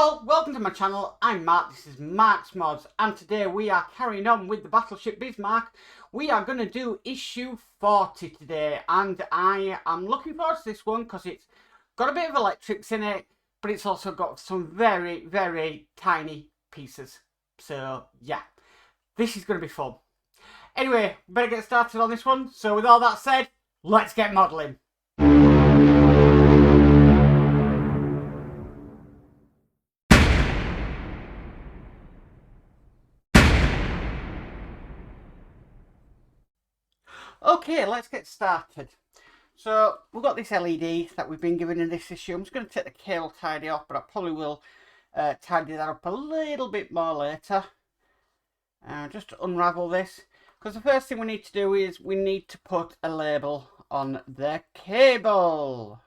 all, welcome to my channel. I'm Mark, this is Mark's Mods, and today we are carrying on with the battleship Bismarck. We are going to do issue 40 today, and I am looking forward to this one because it's got a bit of electrics in it, but it's also got some very, very tiny pieces. So yeah, this is going to be fun. Anyway, better get started on this one. So with all that said, let's get modelling. Okay, let's get started. So we've got this LED that we've been given in this issue. I'm just going to take the cable tidy off, but I probably will tidy that up a little bit more later. Just to unravel this, because the first thing we need to do is we need to put a label on the cable.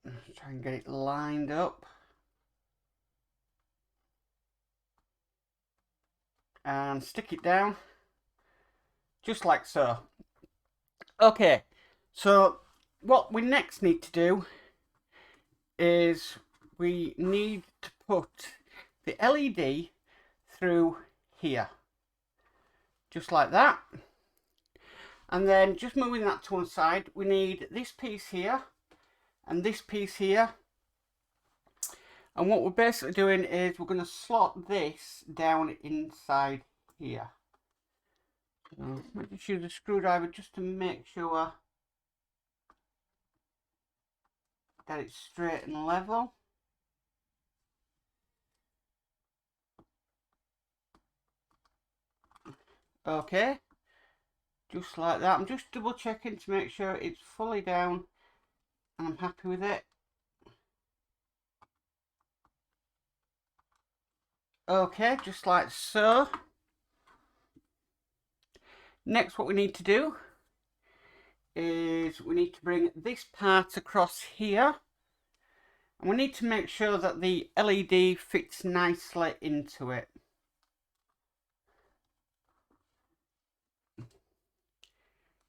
Let's try and get it lined up. And stick it down, just like so. Okay, so what we next need to do is we need to put the LED through here, just like that. And then just moving that to one side, we need this piece here and this piece here. And what we're basically doing is we're going to slot this down inside here. So I just use a screwdriver just to make sure that it's straight and level. Okay, just like that. I'm just double checking to make sure it's fully down and I'm happy with it. Okay, just like so. Next, what we need to do is we need to bring this part across here, and we need to make sure that the LED fits nicely into it.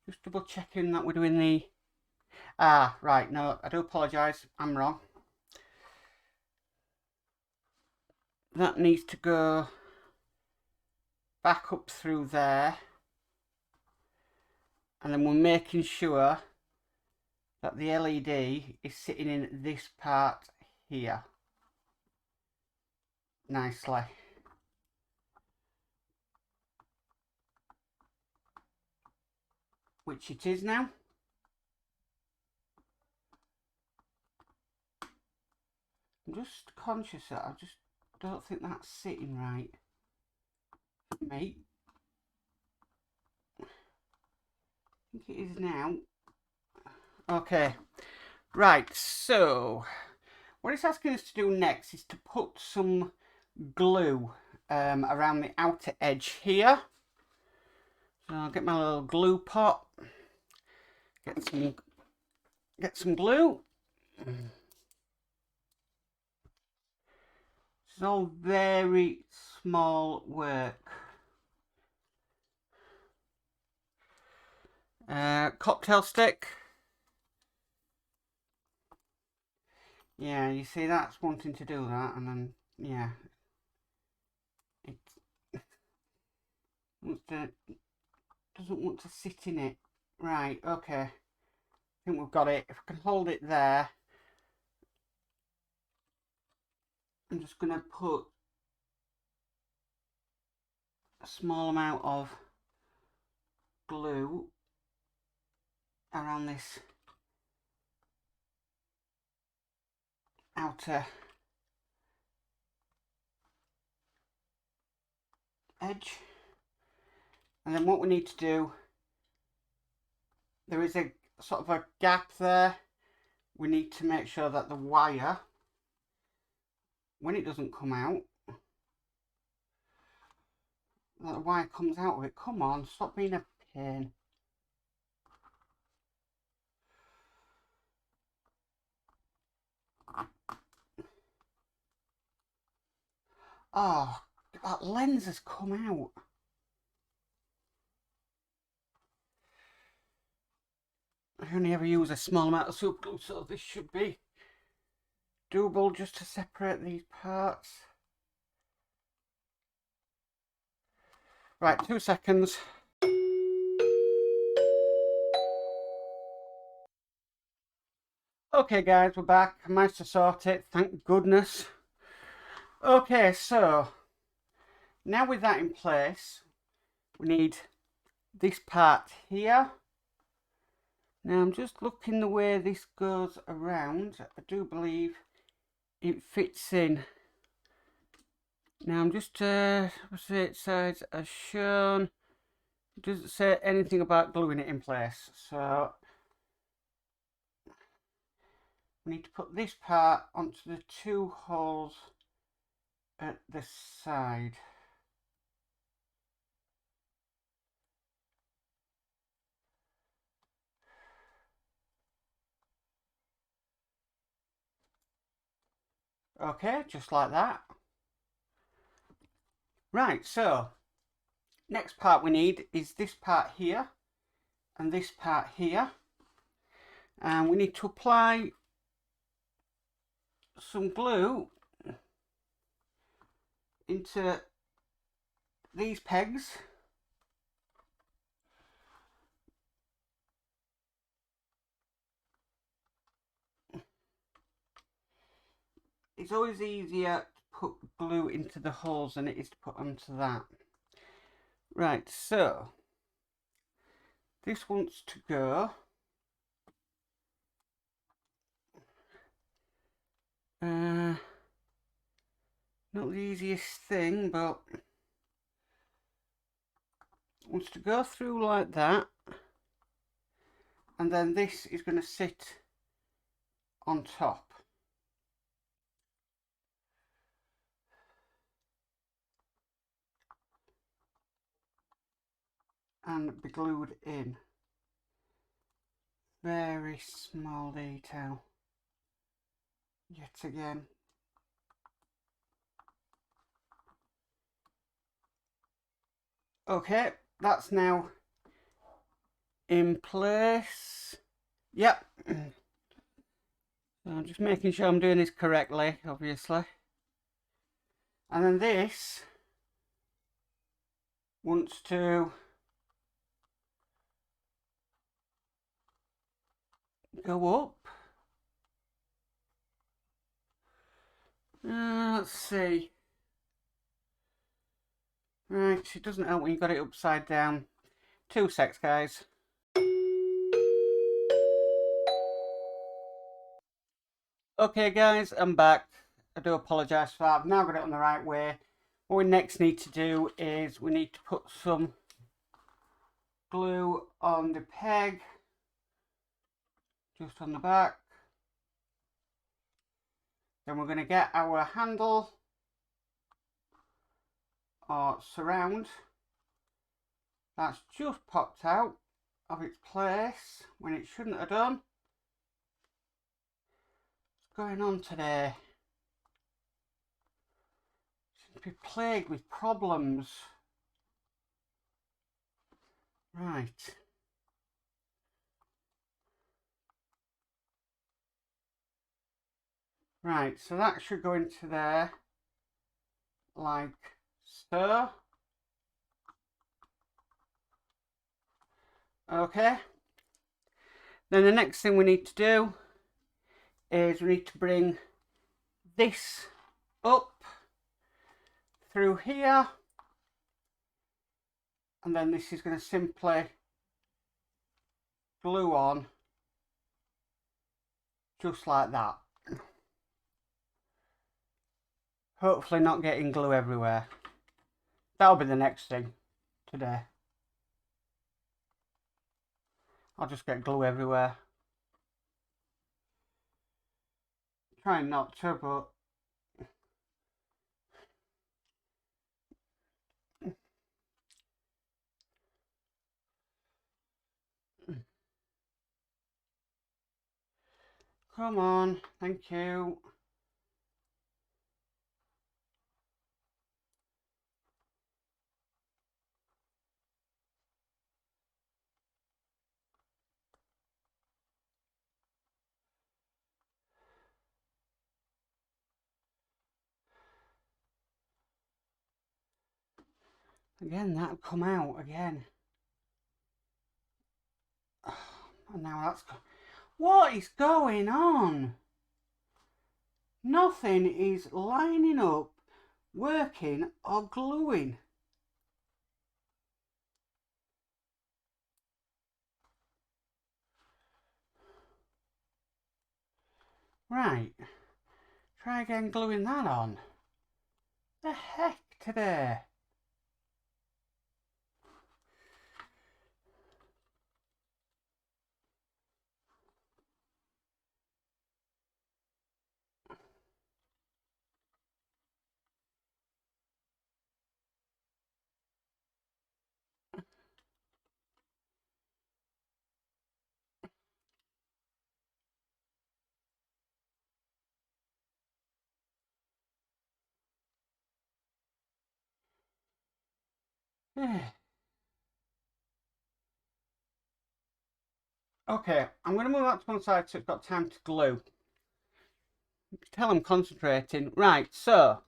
Just double checking that we're doing the... right, no, I do apologise, I'm wrong. That needs to go back up through there, and then we're making sure that the LED is sitting in this part here nicely. Which it is now. I'm just conscious that I just don't think that's sitting right, mate. I think it is now. Okay, right, so what it's asking us to do next is to put some glue around the outer edge here. So I'll get my little glue pot, get some glue. It's all very small work. Cocktail stick. Yeah, you see, that's wanting to do that, and then yeah, it doesn't want to sit in it. Right, okay. I think we've got it. If I can hold it there, I'm just going to put a small amount of glue around this outer edge. And then what we need to do, there is a sort of a gap there. We need to make sure that the wire, when it doesn't come out, that the wire comes out of it. Come on, stop being a pain. Oh, that lens has come out. I only ever use a small amount of super glue, so this should be doable just to separate these parts. Right, 2 seconds. Okay guys, we're back. I managed to sort it, thank goodness. Okay, so now with that in place, we need this part here. Now I'm just looking the way this goes around. I do believe it fits in. Now I'm just opposite sides as shown. It doesn't say anything about gluing it in place, so we need to put this part onto the 2 holes at the side. Okay, just like that. Right, so next part we need is this part here and this part here, and we need to apply some glue into these pegs. It's always easier to put glue into the holes than it is to put onto that. Right, so this wants to go not the easiest thing, but wants to go through like that, and then this is going to sit on top. And be glued in. Very small detail. Yet again. Okay, that's now in place. Yep. So I'm just making sure I'm doing this correctly, obviously. And then this wants to go up. Let's see. Right, it doesn't help when you've got it upside down. 2 secs, guys. Okay, guys, I'm back. I do apologise for that. I've now got it on the right way. What we next need to do is we need to put some glue on the peg, just on the back. Then we're going to get our handle or surround. That's just popped out of its place when it shouldn't have done. What's going on today? Seems to be plagued with problems. Right. Right, so that should go into there like so. Okay. Then the next thing we need to do is we need to bring this up through here, and then this is going to simply glue on just like that. Hopefully not getting glue everywhere. That'll be the next thing today. I'll just get glue everywhere. Trying not to, but come on, thank you. Again, that'll come out again. And now that's... What is going on? Nothing is lining up, working or gluing. Right. Try again gluing that on. The heck today? Okay, I'm going to move that to one side so it's got time to glue. Tell I'm concentrating. Right, so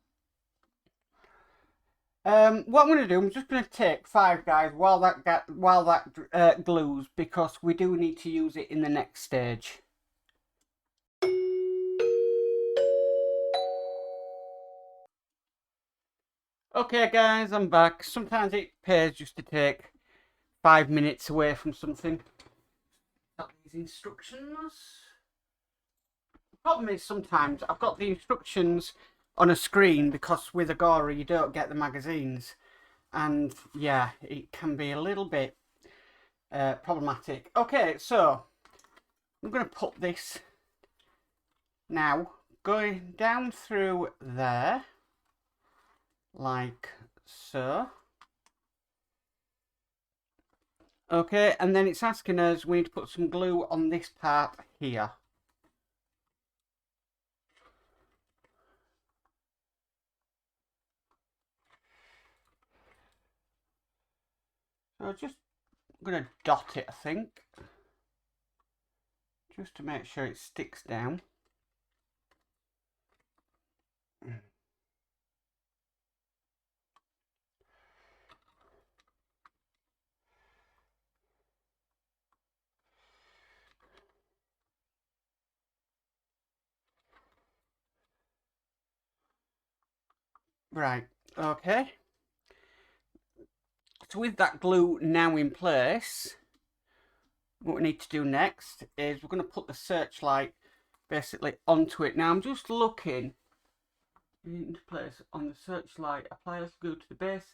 what I'm going to do, I'm just going to take 5 guys while that glues, because we do need to use it in the next stage. Okay guys, I'm back. Sometimes it pays just to take 5 minutes away from something. Got these instructions. The problem is sometimes I've got the instructions on a screen because with Agora you don't get the magazines, and yeah, it can be a little bit problematic. Okay, so I'm going to put this now going down through there like so. Okay, and then it's asking us, we need to put some glue on this part here. So I'm going to dot it, I think, just to make sure it sticks down. Right, okay. So with that glue now in place, what we need to do next is we're going to put the Searchlight basically onto it. Now I'm just looking into place on the Searchlight. Apply less glue to the base.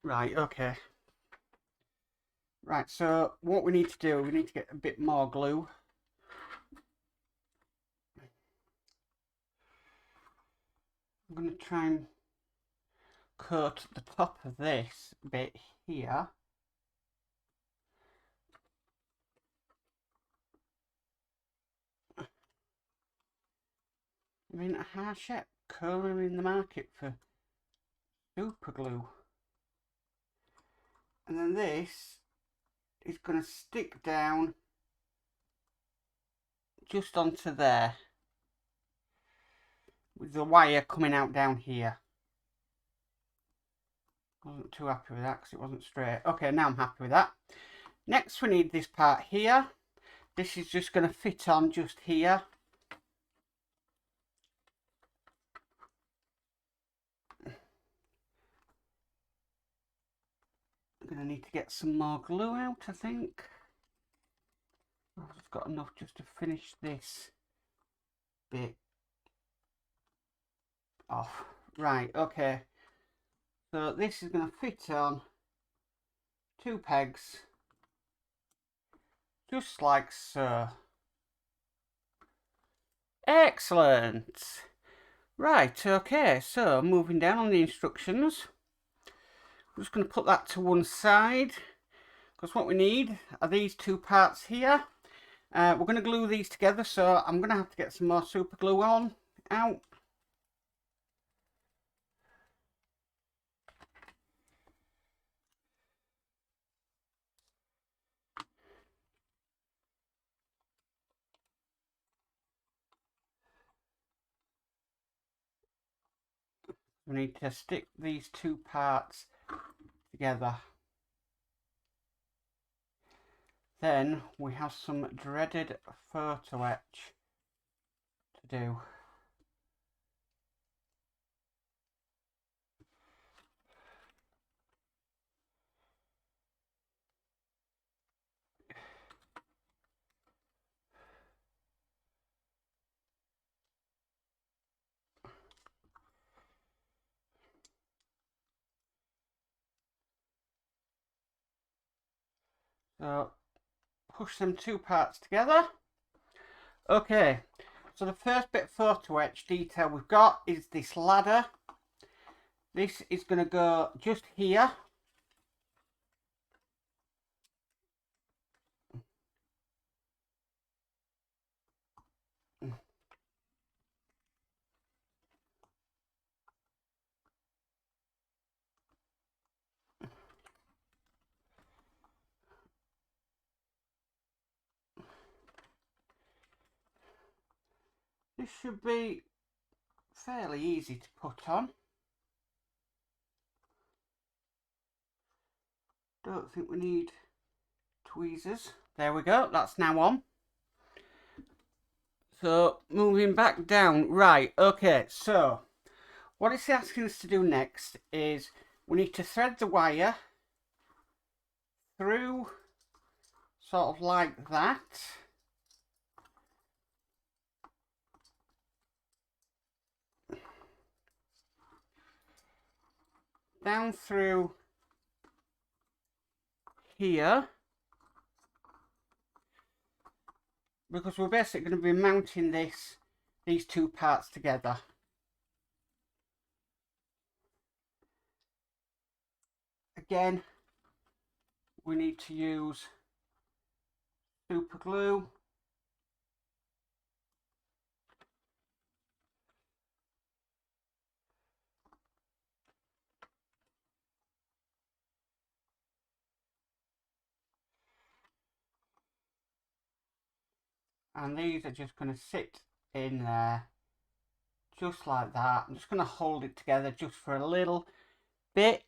Right, okay. Right, so what we need to do, we need to get a bit more glue. I'm going to try and coat the top of this bit here. I mean, a hardship colour in the market for super glue. And then this is going to stick down just onto there, with the wire coming out down here. Wasn't too happy with that because it wasn't straight. Okay, now I'm happy with that. Next we need this part here. This is just going to fit on just here. I'm going to need to get some more glue out, I think. I've just got enough just to finish this bit off. Right, okay. So this is going to fit on 2 pegs, just like so. Excellent. Right, okay, so moving down on the instructions. I'm just going to put that to one side, because what we need are these 2 parts here. We're going to glue these together, so I'm going to have to get some more super glue out. We need to stick these 2 parts together. Then we have some dreaded photo etch to do. So push them two parts together. Okay, so the first bit of photo etch detail we've got is this ladder. This is going to go just here. This should be fairly easy to put on. Don't think we need tweezers. There we go, that's now on. So moving back down, right, okay, so what it's asking us to do next is we need to thread the wire through sort of like that. Down through here. Because we're basically going to be mounting these two parts together. Again, we need to use super glue. And these are just going to sit in there, just like that. I'm just going to hold it together just for a little bit.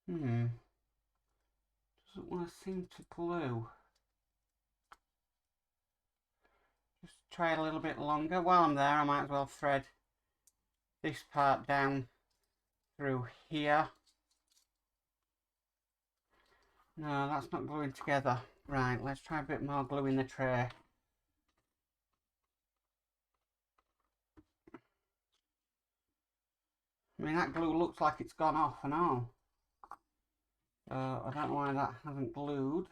Doesn't want to seem to glue. Just try a little bit longer. While I'm there, I might as well thread this part down through here. No, that's not gluing together. Right, let's try a bit more glue in the tray. I mean, that glue looks like it's gone off and all. I don't know why that hasn't glued.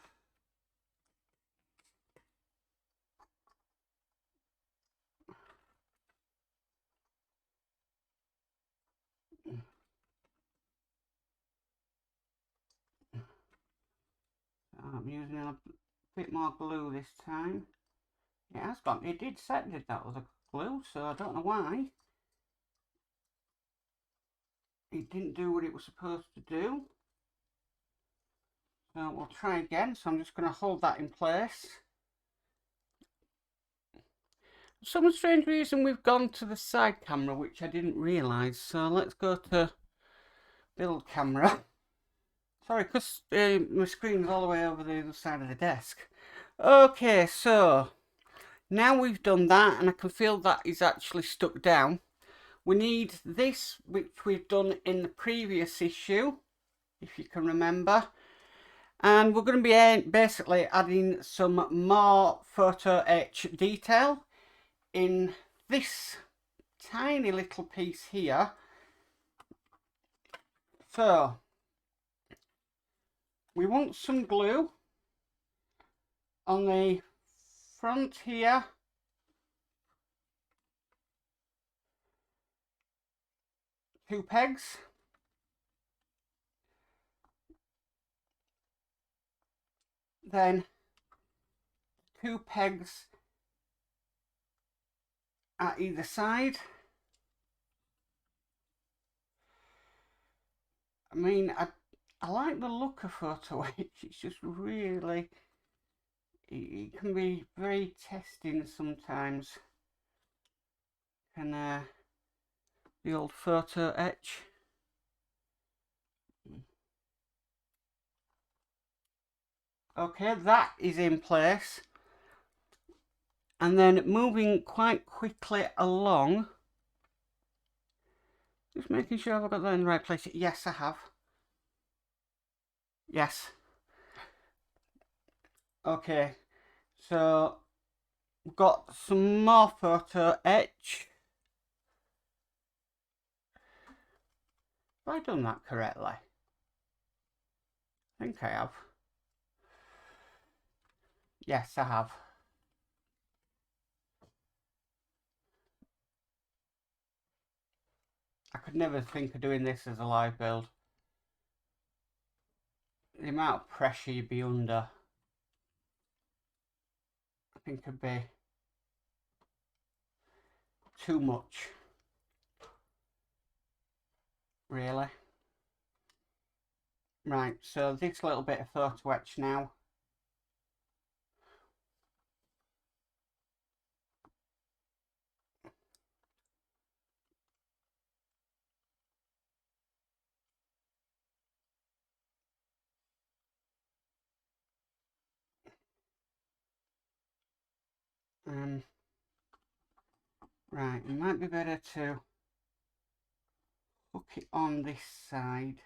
I'm using a bit more glue this time. It has gone. It did set that was a glue, so I don't know why. It didn't do what it was supposed to do. So we'll try again. So I'm just going to hold that in place. For some strange reason we've gone to the side camera, which I didn't realise. So let's go to build camera. Sorry, because my screen's all the way over the other side of the desk. Okay, so now we've done that and I can feel that is actually stuck down. We need this, which we've done in the previous issue, if you can remember. And we're going to be basically adding some more photo etch detail in this tiny little piece here. So we want some glue on the front here. Two pegs. Then two pegs at either side. I mean, I like the look of photo etch. It's just really it can be very testing sometimes. Can the old photo etch. Okay, that is in place. And then moving quite quickly along. Just making sure I've got that in the right place. Yes, I have. Yes. Okay, so we've got some more photo etch. Have I done that correctly? I think I have. Yes, I have. I could never think of doing this as a live build. The amount of pressure you'd be under, I think would be too much. Really. Right, so this little bit of photo etch now. Right, it might be better to hook it on this side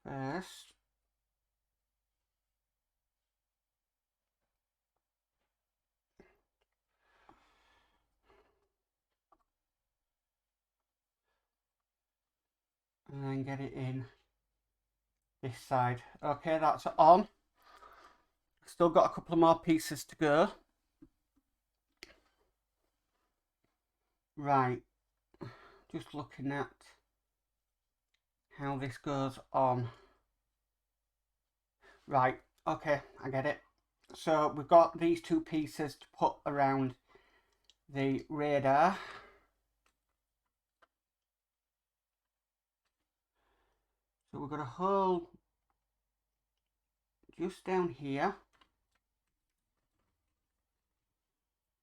first. And then get it in this side. Okay, that's on. Still got a couple of more pieces to go. Right, just looking at how this goes on. Right, okay, I get it. So we've got these two pieces to put around the radar. So we've got a hole just down here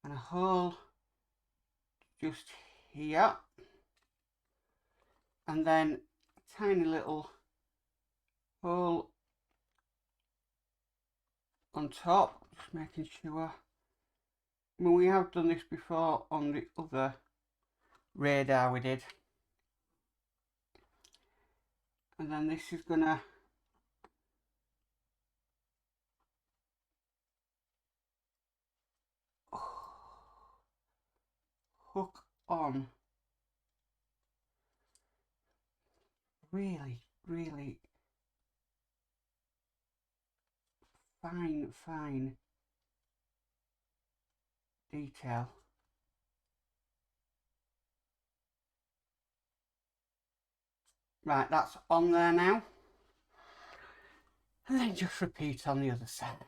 and a hole just here, and then a tiny little hole on top, just making sure. I mean, we have done this before on the other radar we did. And then this is gonna hook on really, really fine detail. Right, that's on there now. And then just repeat on the other side.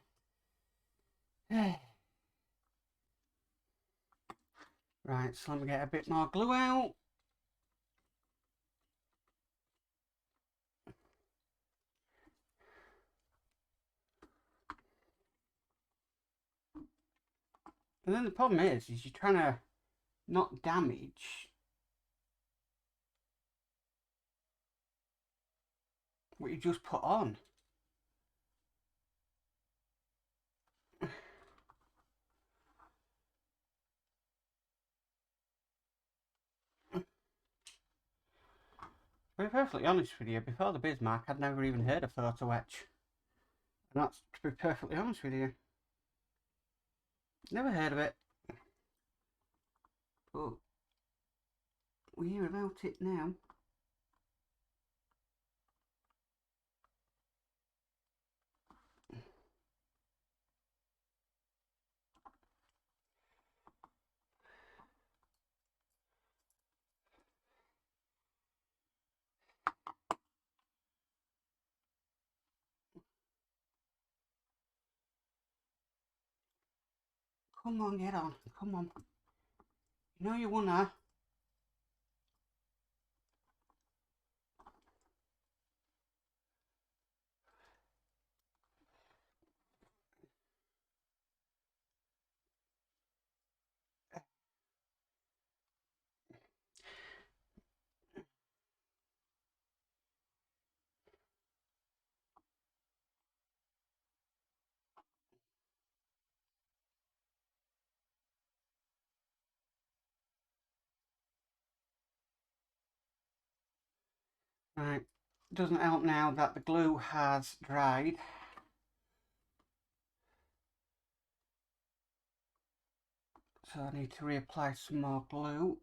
Right, so let me get a bit more glue out. And then the problem is you're trying to not damage what you just put on. To be perfectly honest with you, before the Bismarck, I'd never even heard of photo etch. And that's to be perfectly honest with you. Never heard of it. But we hear about it now. Come on, get on. Come on. You know you wanna. Right, doesn't help now that the glue has dried. So I need to reapply some more glue.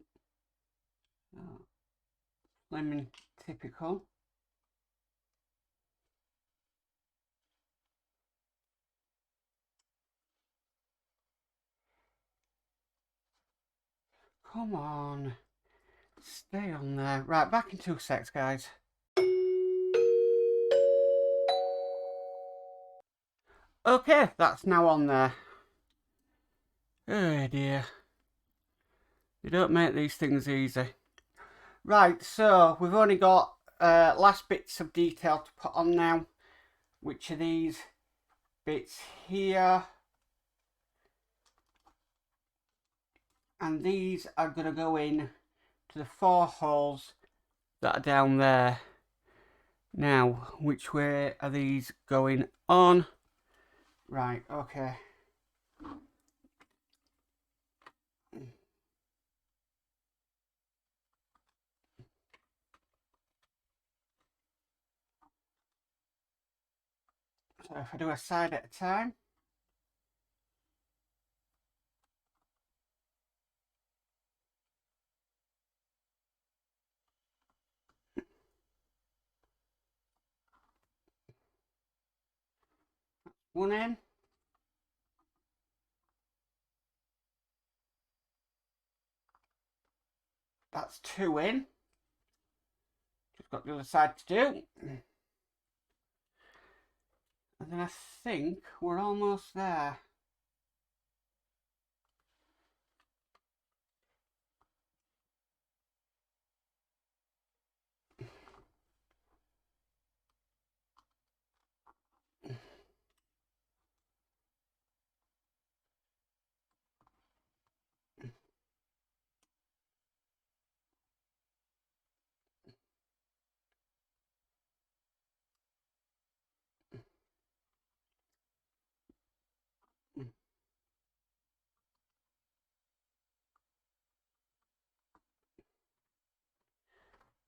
Lemon typical. Come on. Stay on there. Right, back in 2 secs, guys. Okay, that's now on there. Oh dear. They don't make these things easy. Right, so we've only got last bits of detail to put on now, which are these bits here. And these are going to go in to the 4 holes that are down there. Now, which way are these going on? Right, okay. So if I do a side at a time. One in. That's 2 in. Just got the other side to do. And then I think we're almost there.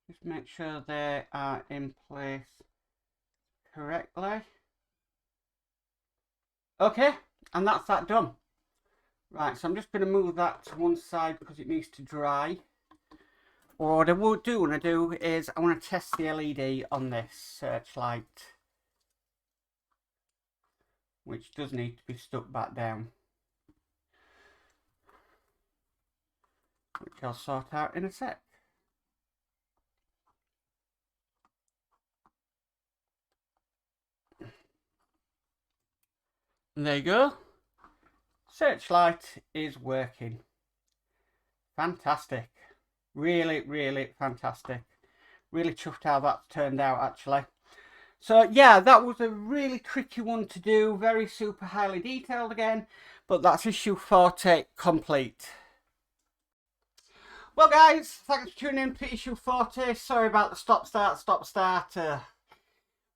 Just make sure they are in place correctly. Okay, and that's that done. Right, so I'm just going to move that to one side because it needs to dry. What I want to do is I want to test the LED on this Searchlight, which does need to be stuck back down, which I'll sort out in a sec. And there you go. Searchlight is working. Fantastic. Really, really fantastic. Really chuffed how that's turned out, actually. So yeah, that was a really tricky one to do. Very super highly detailed again. But that's issue 40 complete. Well guys, thanks for tuning in to issue 40. Sorry about the stop-start.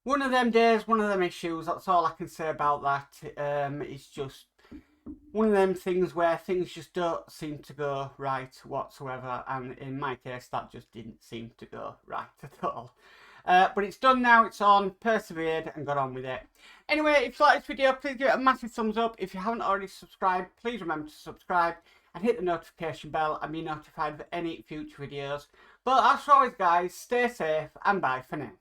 One of them days, one of them issues. That's all I can say about that. It's just one of them things where things just don't seem to go right whatsoever. And in my case, that just didn't seem to go right at all. But it's done now, it's on, persevered and got on with it. Anyway, if you like this video, please give it a massive thumbs up. If you haven't already subscribed, please remember to subscribe and hit the notification bell and be notified of any future videos. But as always guys, stay safe and bye for now.